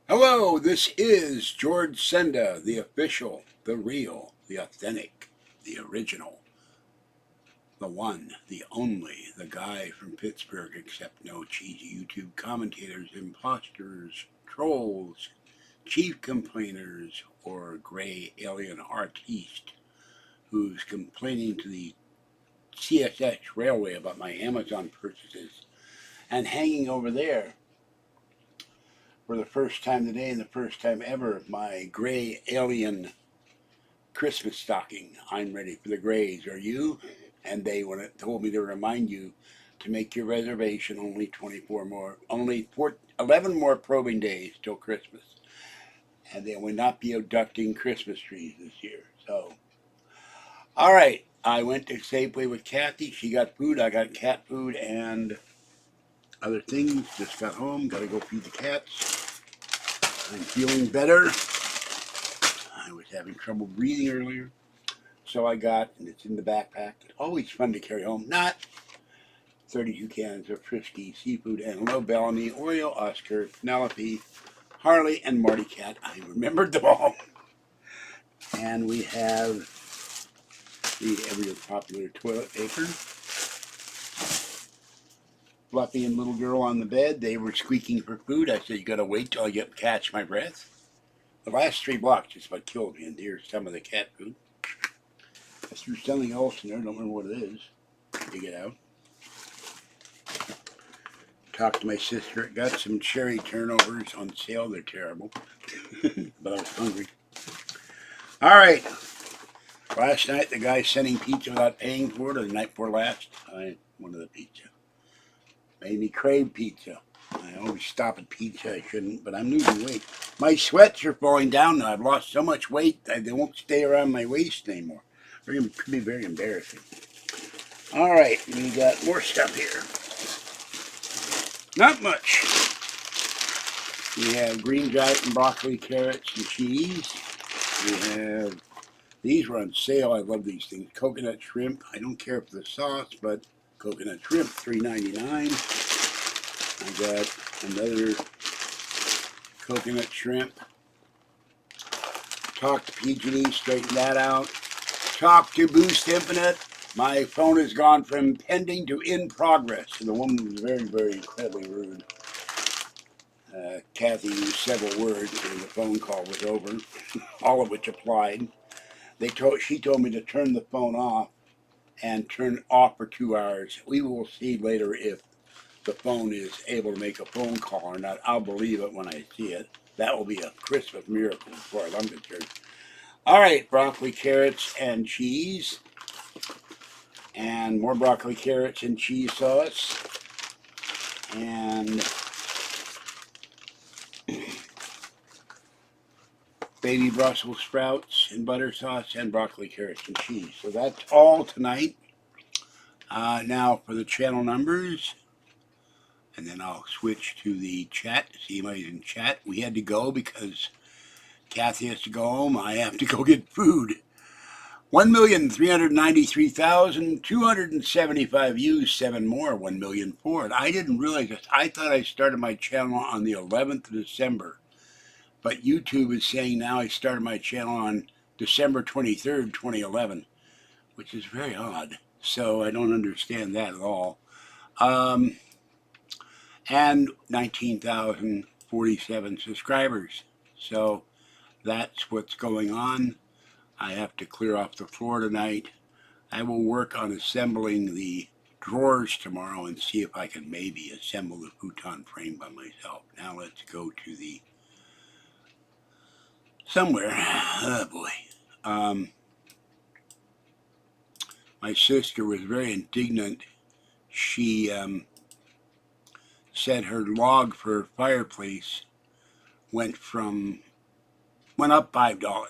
Hello, this is George Senda, the official, the real, the authentic, the original, the one, the only, the guy from Pittsburgh, except no cheesy YouTube commentators, imposters, trolls, chief complainers, or gray alien artiste who's complaining to the CSX Railway about my Amazon purchases and hanging over there for the first time today and the first time ever, my gray alien Christmas stocking. I'm ready for the Grays. Are you? And they told me to remind you to make your reservation. Only 11 more probing days till Christmas, and they will not be abducting Christmas trees this year. So, all right. I went to Safeway with Kathy. She got food. I got cat food and other things. Just got home. Got to go feed the cats. I'm feeling better. I was having trouble breathing earlier. So I got, and it's in the backpack. It's always fun to carry home. Not 32 cans of Frisky seafood and hello Bellamy, Oreo, Oscar, Penelope, Harley, and Marty Cat. I remembered them all. And we have the ever popular toilet paper. Fluffy and little girl on the bed. They were squeaking for food. I said, you gotta wait till I catch my breath. The last 3 blocks just about killed me, and here's some of the cat food. There's something else in there. I don't remember what it is. Dig it out. Talked to my sister. Got some cherry turnovers on sale. They're terrible. But I was hungry. All right. Last night, the guy sending pizza without paying for it, or the night before last, I wanted the pizza. Made me crave pizza. I always stop at pizza. I shouldn't, but I'm losing weight. My sweats are falling down now. I've lost so much weight that they won't stay around my waist anymore. It could be very embarrassing. All right, we got more stuff here. Not much. We have green giant and broccoli, carrots, and cheese. We have, these were on sale. I love these things. Coconut shrimp. I don't care for the sauce, but coconut shrimp, $3.99. I got another coconut shrimp. Talk to PG&E, straighten that out. Talk to Boost Infinite. My phone has gone from pending to in progress. And the woman was very, very incredibly rude. Kathy used several words and the phone call was over, all of which applied. She told me to turn the phone off and turn it off for 2 hours. We will see later if the phone is able to make a phone call or not. I'll believe it when I see it. That will be a Christmas miracle as far as I'm concerned. All right, broccoli, carrots, and cheese. And more broccoli, carrots, and cheese sauce. And baby Brussels sprouts and butter sauce and broccoli, carrots, and cheese. So that's all tonight. Now for the channel numbers. And then I'll switch to the chat to see anybody in chat. We had to go because Kathy has to go home. I have to go get food. 1,393,275 views, 7 more, 1 million for it. I didn't realize this. I thought I started my channel on the 11th of December. But YouTube is saying now I started my channel on December 23rd, 2011, which is very odd. So I don't understand that at all. And 19,047 subscribers. So that's what's going on. I have to clear off the floor tonight. I will work on assembling the drawers tomorrow and see if I can maybe assemble the futon frame by myself. Now let's go to the somewhere. Oh boy. My sister was very indignant. She said her log for her fireplace went up $5.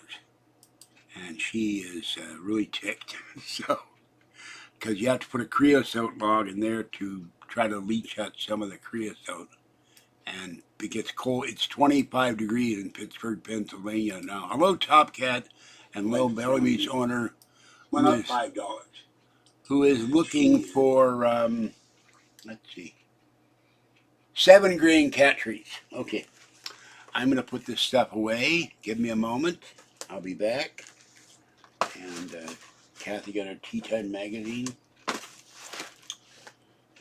And she is really ticked. So, because you have to put a creosote log in there to try to leach out some of the creosote. And it gets cold. It's 25 degrees in Pittsburgh, Pennsylvania now. Hello, Top Cat, and hello, Bellamy's owner, went up $5. Who is looking for, let's see, 7 green cat trees. Okay. I'm going to put this stuff away. Give me a moment. I'll be back. And Kathy got her Tea Time magazine.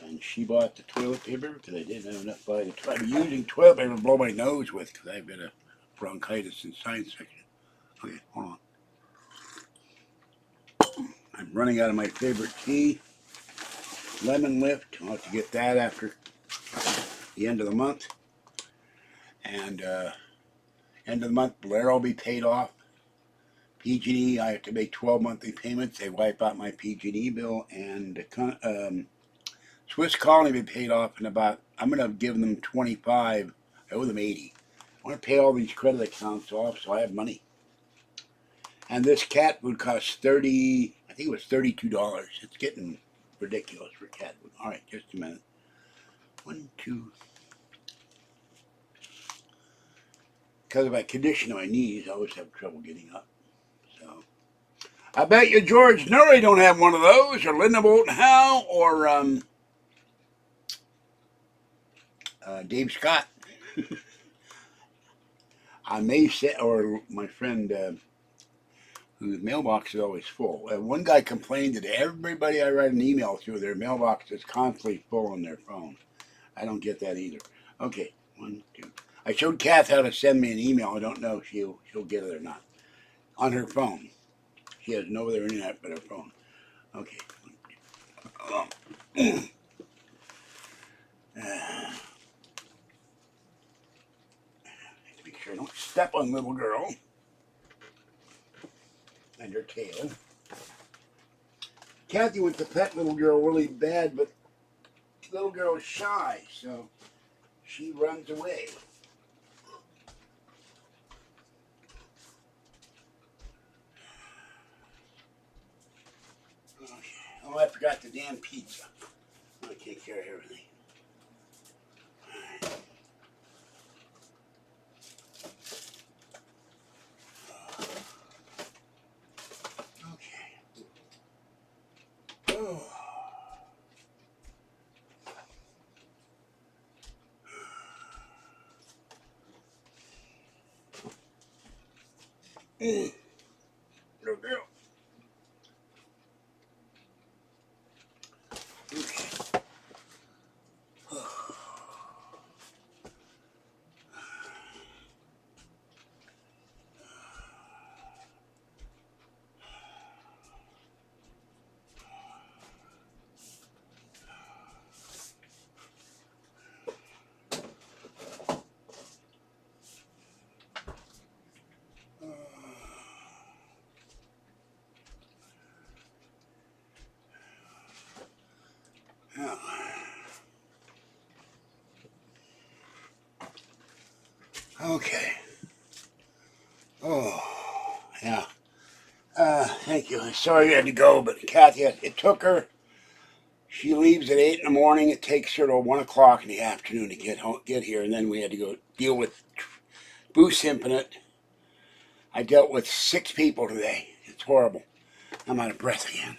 And she bought the toilet paper because I didn't have enough by the time. I'm using toilet paper to blow my nose with because I've got a bronchitis in science section. Okay, hold on. I'm running out of my favorite tea, Lemon Lift. I'll have to get that after the end of the month. And end of the month, Blair will be paid off. PG&E, I have to make 12 monthly payments. They wipe out my PG&E bill, and Swiss Colony will be paid off in about, I'm going to give them 25. I owe them 80. I want to pay all these credit accounts off so I have money. And this cat food costs I think it was $32. It's getting ridiculous for cat food. All right, just a minute. 1, 2. Because of my condition of my knees, I always have trouble getting up. So, I bet you George Norrie don't have one of those, or Linda Moulton Howe, or Dave Scott. I may say, or my friend whose mailbox is always full. One guy complained that everybody I write an email to, their mailbox is constantly full on their phone. I don't get that either. Okay, 1, 2. I showed Kath how to send me an email. I don't know if she'll get it or not. On her phone. She has no other internet but her phone. Okay. Make sure I don't step on little girl and her tail. Kathy went to pet little girl really bad, but little girl is shy, so she runs away. Okay. Oh, I forgot the damn pizza. I can't carry everything. Little girl. Okay. Okay. Oh, yeah. Thank you. Sorry you had to go, but Kathy, it took her. She leaves at 8 in the morning. It takes her till 1 o'clock in the afternoon to get here, and then we had to go deal with Boost Infinite. I dealt with 6 people today. It's horrible. I'm out of breath again.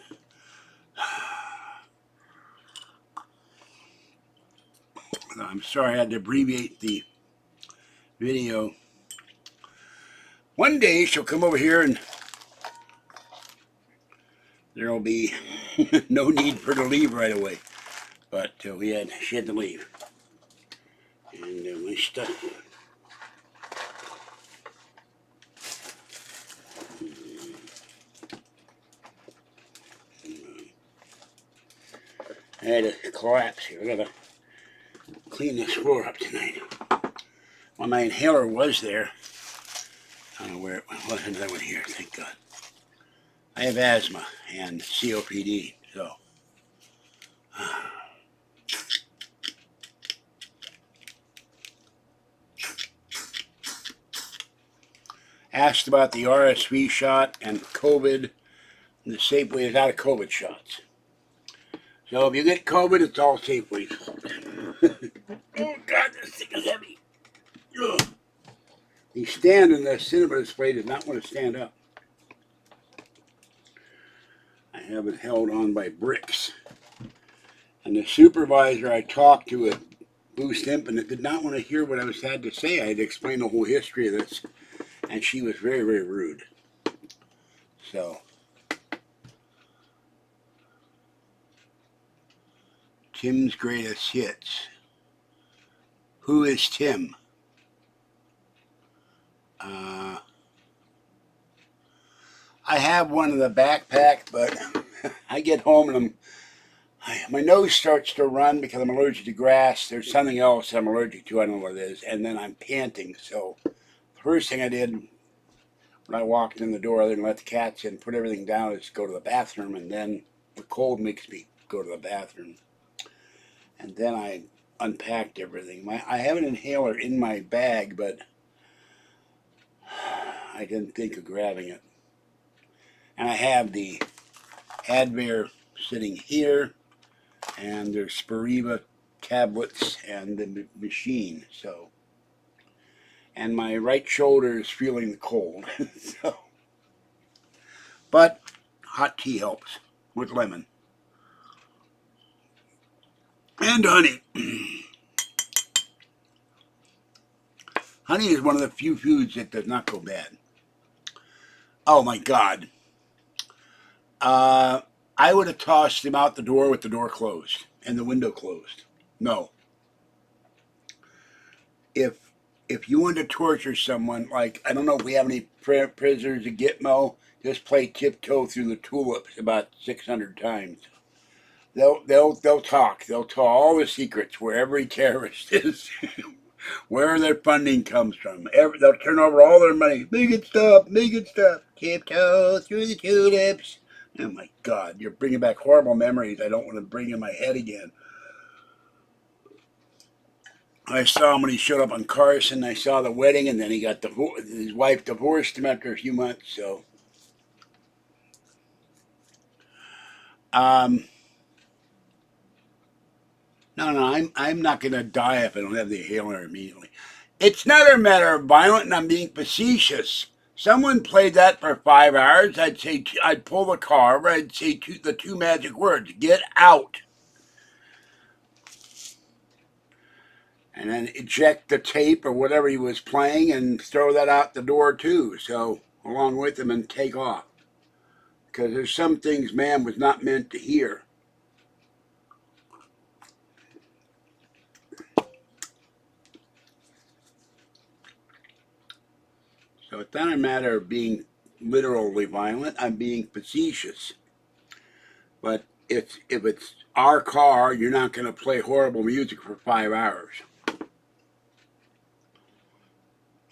I'm sorry I had to abbreviate the video. One day she'll come over here and there will be no need for her to leave right away. But she had to leave. And my stuff. I had to collapse here. I gotta clean this floor up tonight. Well, my inhaler was there. I don't know where it went. Well, another one here, thank God. I have asthma and COPD, so. Asked about the RSV shot and COVID. And the SAFEWAY is out of COVID shots. So if you get COVID, it's all SAFEWAY's fault. Oh God, this thing is heavy. Ugh. The stand in the cinema display does not want to stand up. I have it held on by bricks. And the supervisor I talked to at loose imp and did not want to hear what I had to say. I had to explain the whole history of this, and she was very, very rude. So, Tim's greatest hits. Who is Tim? I have one in the backpack, but I get home and my nose starts to run because I'm allergic to grass. There's something else I'm allergic to. I don't know what it is. And then I'm panting. So the first thing I did when I walked in the door, other than let the cats in, put everything down, is go to the bathroom. And then the cold makes me go to the bathroom. And then I unpacked everything. I have an inhaler in my bag, but I didn't think of grabbing it. And I have the Advair sitting here, and there's Spiriva tablets and the machine. So, and my right shoulder is feeling the cold. So, but hot tea helps with lemon and honey. Honey is one of the few foods that does not go bad. Oh my God. I would have tossed him out the door with the door closed and the window closed. No. If you want to torture someone, like, I don't know if we have any prisoners at Gitmo, just play tiptoe through the tulips about 600 times. They'll talk. They'll tell all the secrets where every terrorist is, where their funding comes from. They'll turn over all their money. Make it stop. Tiptoe through the tulips. Oh my God, you're bringing back horrible memories I don't want to bring in my head again. I saw him when he showed up on Carson. I saw the wedding, and then he got his wife divorced him after a few months. So, no, I'm not going to die if I don't have the inhaler immediately. It's not a matter of violent, and I'm being facetious. Someone played that for 5 hours. I'd pull the car over. I'd say the two magic words: "Get out." And then eject the tape or whatever he was playing and throw that out the door too. So along with him and take off. Because there's some things man was not meant to hear. So it's not a matter of being literally violent. I'm being facetious. But if it's our car, you're not going to play horrible music for 5 hours.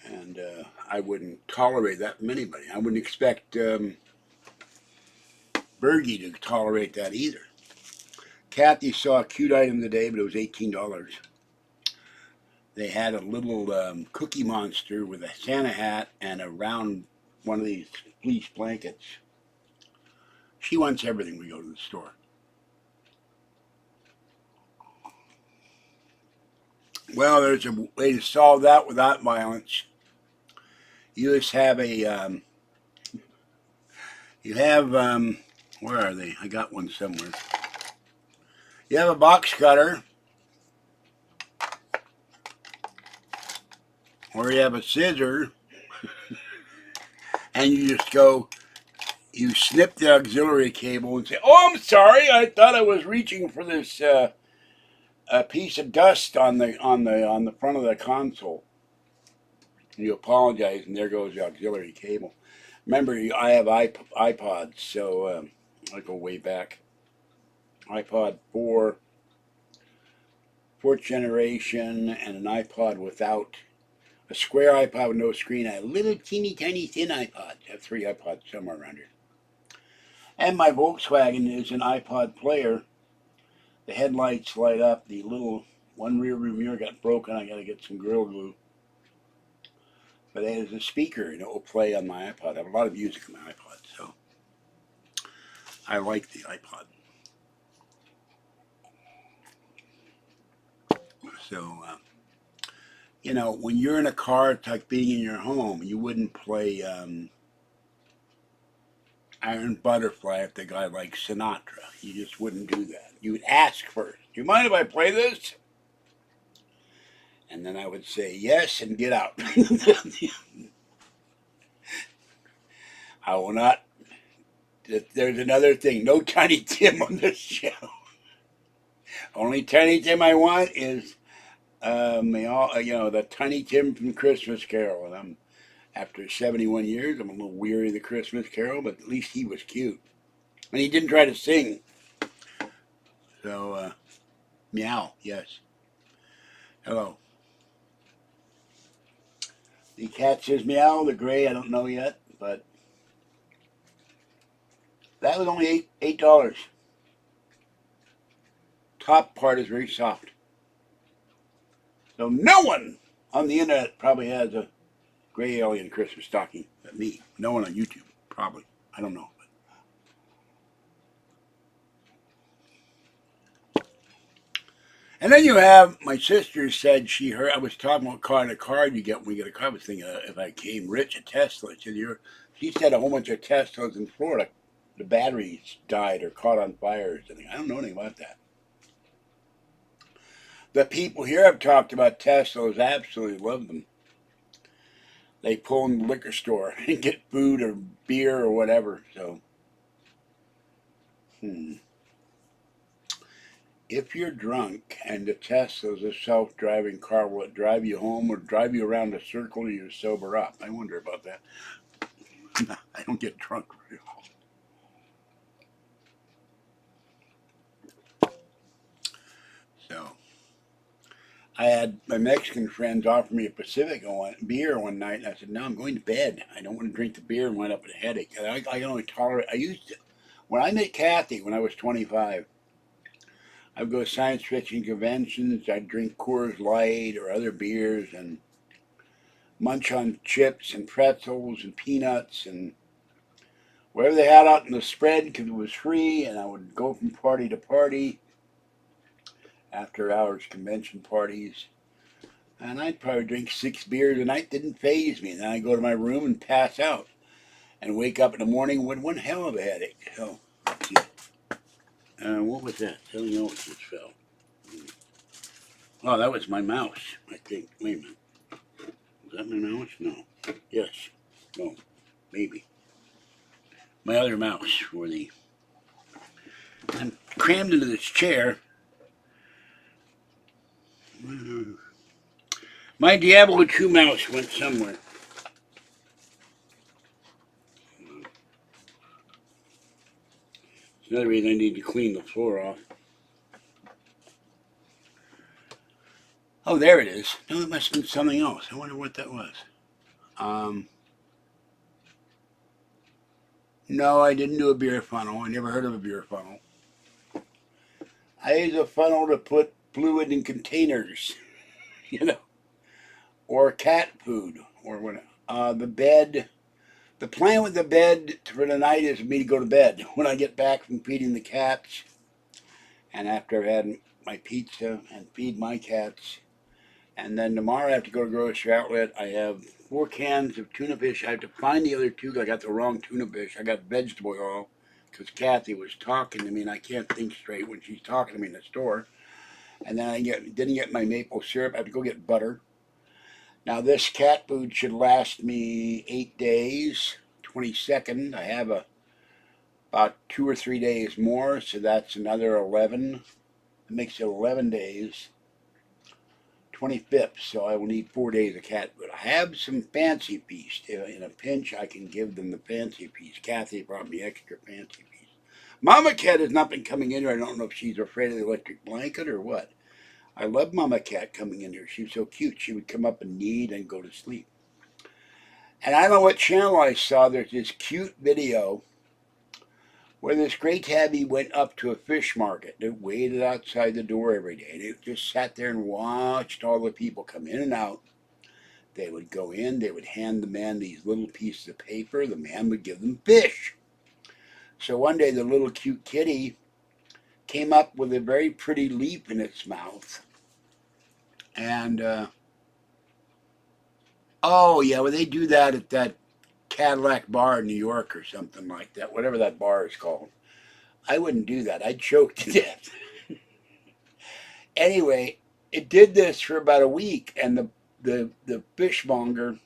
And I wouldn't tolerate that from anybody. I wouldn't expect Bergie to tolerate that either. Kathy saw a cute item today, but it was $18. They had a little Cookie Monster with a Santa hat and a round one of these fleece blankets. She wants everything we go to the store. Well, there's a way to solve that without violence. You just have where are they? I got one somewhere. You have a box cutter, or you have a scissor, and you just you snip the auxiliary cable and say, "Oh, I'm sorry, I thought I was reaching for this a piece of dust on the front of the console." You apologize, and there goes the auxiliary cable. Remember, I have iPods, so I go way back. iPod 4, fourth generation, and an iPod without a square iPod with no screen, and a little teeny tiny thin iPod. I have 3 iPods somewhere around here. And my Volkswagen is an iPod player. The headlights light up. The little one rear view mirror got broken. I got to get some Gorilla Glue. But it has a speaker, and it will play on my iPod. I have a lot of music on my iPod, so I like the iPod. So, when you're in a car, it's like being in your home. You wouldn't play Iron Butterfly if the guy likes Sinatra. You just wouldn't do that. You would ask first, "Do you mind if I play this?" And then I would say yes and get out. I will not. There's another thing. No Tiny Tim on this show. Only Tiny Tim I want is, the Tiny Tim from Christmas Carol. And after 71 years, I'm a little weary of the Christmas Carol, but at least he was cute. And he didn't try to sing. So, meow, yes. Hello. The cat says meow. The gray, I don't know yet, but that was only $8. Top part is very soft. So no one on the internet probably has a gray alien Christmas stocking but me. No one on YouTube, probably. I don't know. And then you have, my sister said she heard, I was talking about kind of card you get when you get a car. I was thinking if I came rich, a Tesla. She said a whole bunch of Teslas in Florida, the batteries died or caught on fire or something. I don't know anything about that. The people here have talked about Teslas, absolutely love them. They pull in the liquor store and get food or beer or whatever. So, if you're drunk and the Tesla's a self-driving car, will it drive you home or drive you around a circle or you sober up? I wonder about that. I don't get drunk very often. So, I had my Mexican friends offer me a Pacific beer one night, and I said, no, I'm going to bed. I don't want to drink the beer and wind up with a headache. I can only tolerate, when I met Kathy when I was 25, I'd go to science fiction conventions, I'd drink Coors Light or other beers and munch on chips and pretzels and peanuts and whatever they had out in the spread because it was free, and I would go from party to party, after hours convention parties. And I'd probably drink 6 beers a night, didn't faze me. And then I'd go to my room and pass out and wake up in the morning with one hell of a headache. So, let's see. What was that? Something else just fell. Oh, that was my mouse, I think. Wait a minute. Was that my mouse? No. Yes. No. Maybe. My other mouse for the... I'm crammed into this chair. My Diablo 2 mouse went somewhere. It's another reason I need to clean the floor off. Oh, there it is. No, it must have been something else. I wonder what that was. No, I didn't do a beer funnel. I never heard of a beer funnel. I use a funnel to put fluid in containers, or cat food, or what. The bed. The plan with the bed for the night is for me to go to bed when I get back from feeding the cats, and after I've had my pizza and feed my cats. And then tomorrow I have to go to grocery outlet. I have 4 cans of tuna fish. I have to find the other 2 because I got the wrong tuna fish. I got vegetable oil because Kathy was talking to me and I can't think straight when she's talking to me in the store. And then I didn't get my maple syrup. I have to go get butter. Now this cat food should last me 8 days. 22nd, I have about 2 or 3 days more, so that's another 11. It makes it 11 days. 25th, so I will need 4 days of cat food. I have some fancy feast. In a pinch, I can give them the fancy feast. Kathy brought me extra fancy feast. Mama Cat has not been coming in here. I don't know if she's afraid of the electric blanket or what. I love Mama Cat coming in here. She was so cute. She would come up and knead and go to sleep. And I don't know what channel I saw. There's this cute video where this gray tabby went up to a fish market. It waited outside the door every day. And it just sat there and watched all the people come in and out. They would go in. They would hand the man these little pieces of paper. The man would give them fish. So one day the little cute kitty came up with a very pretty leaf in its mouth. And, oh, yeah, well, they do that at that Cadillac bar in New York or something like that, whatever that bar is called. I wouldn't do that. I'd choke to death. Anyway, it did this for about a week, and the fishmonger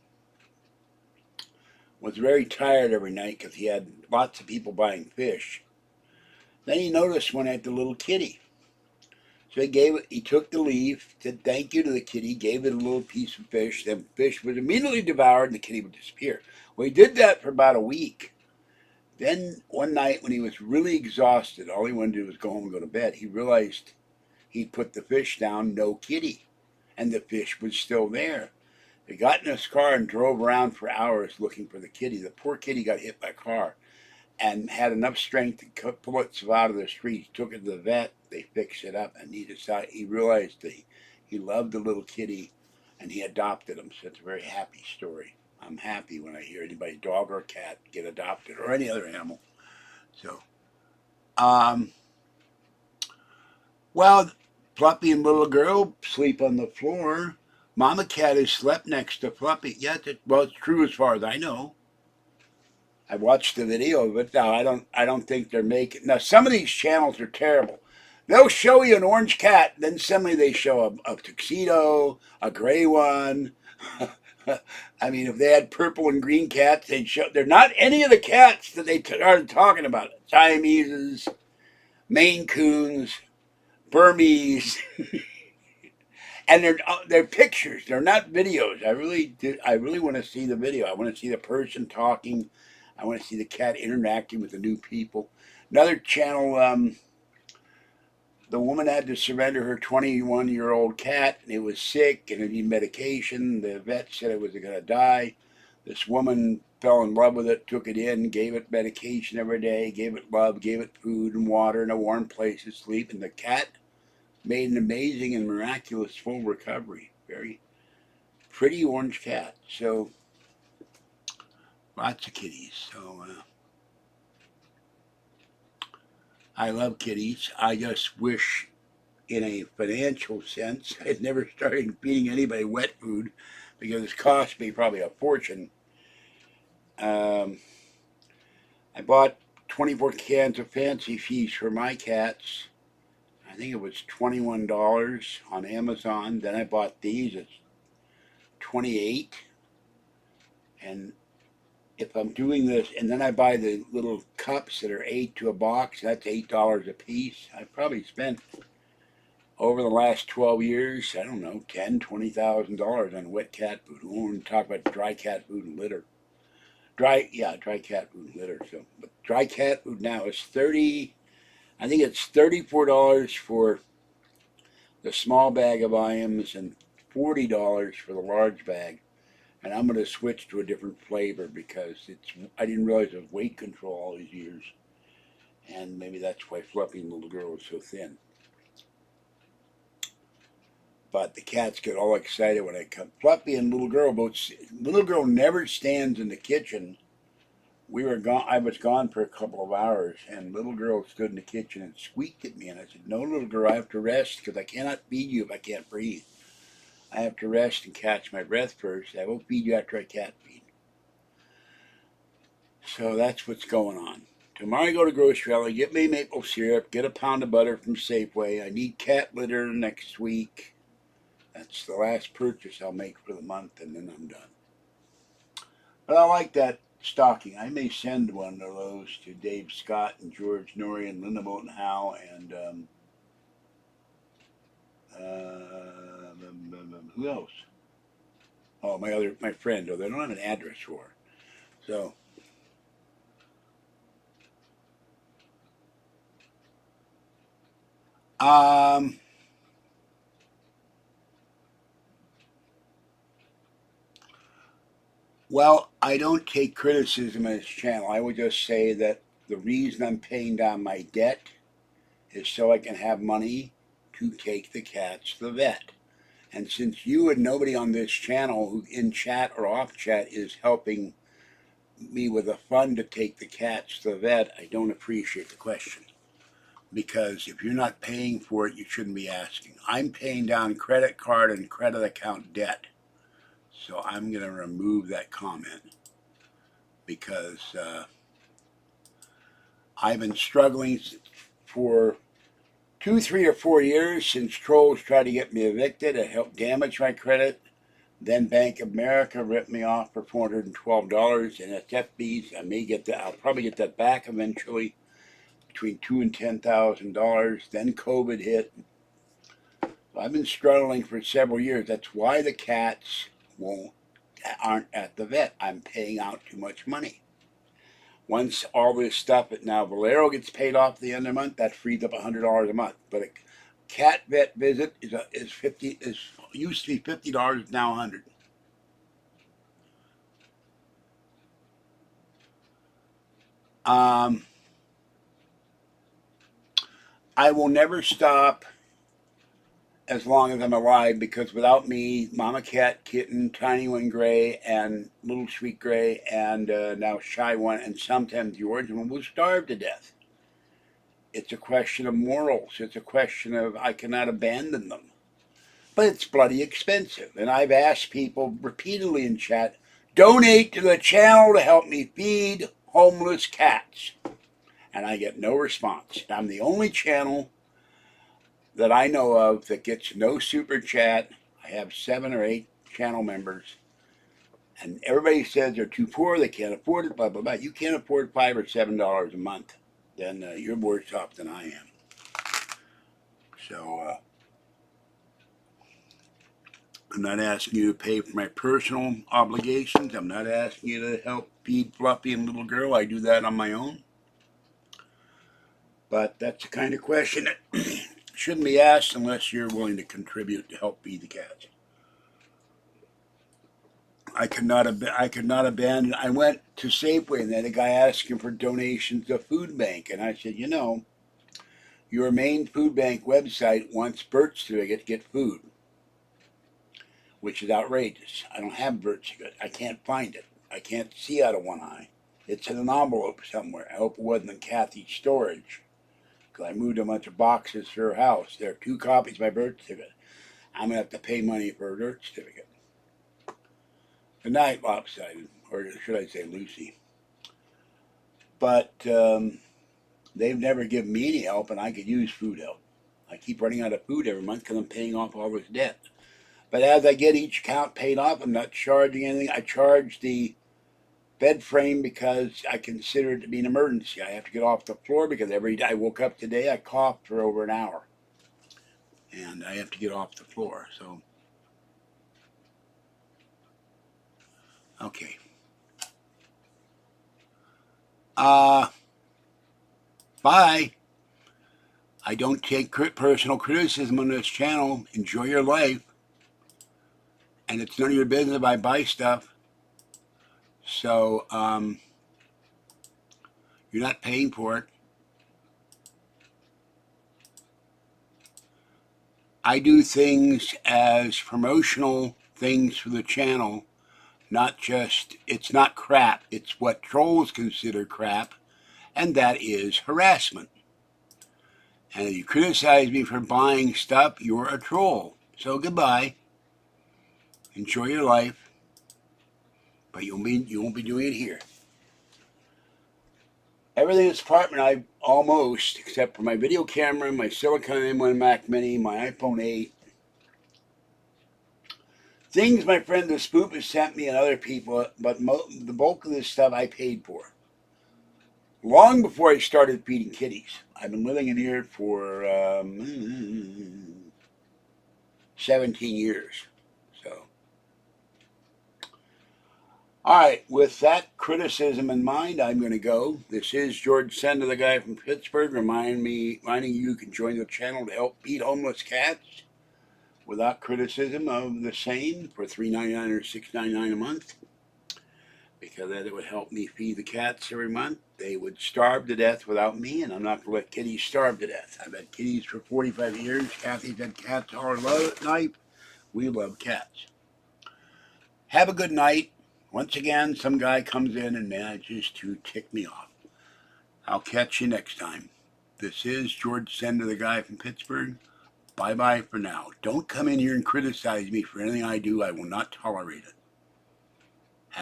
was very tired every night because he had lots of people buying fish. Then he noticed one at the little kitty. So he took the leaf, said thank you to the kitty, gave it a little piece of fish. The fish was immediately devoured and the kitty would disappear. Well, he did that for about a week. Then one night when he was really exhausted, all he wanted to do was go home and go to bed. He realized he'd put the fish down, no kitty, and the fish was still there. He got in his car and drove around for hours looking for the kitty. The poor kitty got hit by a car and had enough strength to pull itself out of the street. He took it to the vet. They fixed it up, and he realized that he loved the little kitty, and he adopted him. So it's a very happy story. I'm happy when I hear anybody, dog or cat, get adopted or any other animal. So, well, Fluffy and little girl sleep on the floor. Mama cat has slept next to Fluffy. Yeah, well, it's true as far as I know. I watched the video of it. Now I don't think they're making. Now some of these channels are terrible. They'll show you an orange cat, then suddenly they show a tuxedo, a gray one. I mean, if they had purple and green cats, they'd show. They're not any of the cats that they started talking about. Siameses, Maine Coons, Burmese, and they're pictures. They're not videos. I really want to see the video. I want to see the person talking. I want to see the cat interacting with the new people. Another channel, the woman had to surrender her 21-year-old cat, and it was sick and it needed medication. The vet said it was going to die. This woman fell in love with it, took it in, gave it medication every day, gave it love, gave it food and water and a warm place to sleep, and the cat made an amazing and miraculous full recovery. Very pretty orange cat. So lots of kitties. So I love kitties. I just wish, in a financial sense, I'd never started feeding anybody wet food because it's cost me probably a fortune. I bought 24 cans of Fancy Feast for my cats. I think it was $21 on Amazon. Then I bought these. It's $28. And if I'm doing this, and then I buy the little cups that are 8 to a box, that's $8 a piece. I probably spent over the last 12 years, I don't know, $10,000-$20,000 on wet cat food. We won't talk about dry cat food and litter. Dry cat food and litter. So, but dry cat food now is I think it's $34 for the small bag of items and $40 for the large bag. And I'm going to switch to a different flavor because I didn't realize it was weight control all these years. And maybe that's why Fluffy and little girl was so thin. But the cats get all excited when I come. Fluffy and little girl little girl never stands in the kitchen. We were gone. I was gone for a couple of hours, and little girl stood in the kitchen and squeaked at me. And I said, "No, little girl, I have to rest because I cannot feed you if I can't breathe. I have to rest and catch my breath first. I will feed you after I cat feed." So that's what's going on. Tomorrow I go to grocery outlet, get me maple syrup, get a pound of butter from Safeway. I need cat litter next week. That's the last purchase I'll make for the month, and then I'm done. But I like that stocking. I may send one of those to Dave Scott and George Norrie and Linda Moulton Howe and who else? Oh, my friend. Oh, they don't have an address for her. So well, I don't take criticism of this channel. I would just say that the reason I'm paying down my debt is so I can have money to take the cats to the vet. And since you and nobody on this channel who in chat or off chat is helping me with a fund to take the cats to the vet, I don't appreciate the question. Because if you're not paying for it, you shouldn't be asking. I'm paying down credit card and credit account debt. So I'm going to remove that comment because I've been struggling for 2, 3, or 4 years since trolls tried to get me evicted. It helped damage my credit. Then Bank of America ripped me off for $412, and it's FBs. I may get that. I'll probably get that back eventually, between $2,000 and $10,000. Then COVID hit. I've been struggling for several years. That's why the cats aren't at the vet. I'm paying out too much money. Once all this stuff at now Valero gets paid off at the end of the month, that frees up $100 a month. But a cat vet visit used to be $50, now $100. I will never stop as long as I'm alive, because without me, Mama Cat, Kitten, Tiny One Gray, and Little Sweet Gray, and now Shy One, and sometimes the original will starve to death. It's a question of morals. It's a question of I cannot abandon them. But it's bloody expensive. And I've asked people repeatedly in chat, donate to the channel to help me feed homeless cats. And I get no response. I'm the only channel that I know of that gets no super chat. I have 7 or 8 channel members, and everybody says they're too poor, they can't afford it, blah, blah, blah. You can't afford $5 or $7 a month, then you're worse off than I am. So I'm not asking you to pay for my personal obligations. I'm not asking you to help feed Fluffy and Little Girl. I do that on my own. But that's the kind of question that shouldn't be asked unless you're willing to contribute to help feed the cats. I could not abandon. I went to Safeway, and then a guy asking for donations to food bank, and I said, you know, your main food bank website wants birth certificate to get food, which is outrageous. I don't have birth certificate. I can't find it. I can't see out of one eye. It's in an envelope somewhere. I hope it wasn't in Kathy's storage, because I moved a bunch of boxes to her house. There are 2 copies of my birth certificate. I'm going to have to pay money for a birth certificate. Good night, Lopsided, or should I say Lucy. But they've never given me any help, and I could use food help. I keep running out of food every month because I'm paying off all this debt. But as I get each account paid off, I'm not charging anything. I charge the bed frame because I consider it to be an emergency. I have to get off the floor because every day I woke up today, I coughed for over an hour. And I have to get off the floor, so. Okay. Bye. I don't take personal criticism on this channel. Enjoy your life. And it's none of your business if I buy stuff. So, you're not paying for it. I do things as promotional things for the channel, not just, it's not crap, it's what trolls consider crap, and that is harassment. And if you criticize me for buying stuff, you're a troll. So goodbye. Enjoy your life. But you won't be doing it here. Everything in this apartment, I almost, except for my video camera, my Silicon M1 Mac Mini, my iPhone 8. Things my friend the Spoop has sent me and other people, but the bulk of this stuff I paid for. Long before I started feeding kitties. I've been living in here for 17 years. So, all right, with that criticism in mind, I'm going to go. This is George Senda, the guy from Pittsburgh, reminding you can join the channel to help feed homeless cats without criticism of the same for $3.99 or $6.99 a month, because that it would help me feed the cats every month. They would starve to death without me, and I'm not going to let kitties starve to death. I've had kitties for 45 years. Kathy's had cats all her life. We love cats. Have a good night. Once again, some guy comes in and manages to tick me off. I'll catch you next time. This is George Senda, the guy from Pittsburgh. Bye-bye for now. Don't come in here and criticize me for anything I do. I will not tolerate it.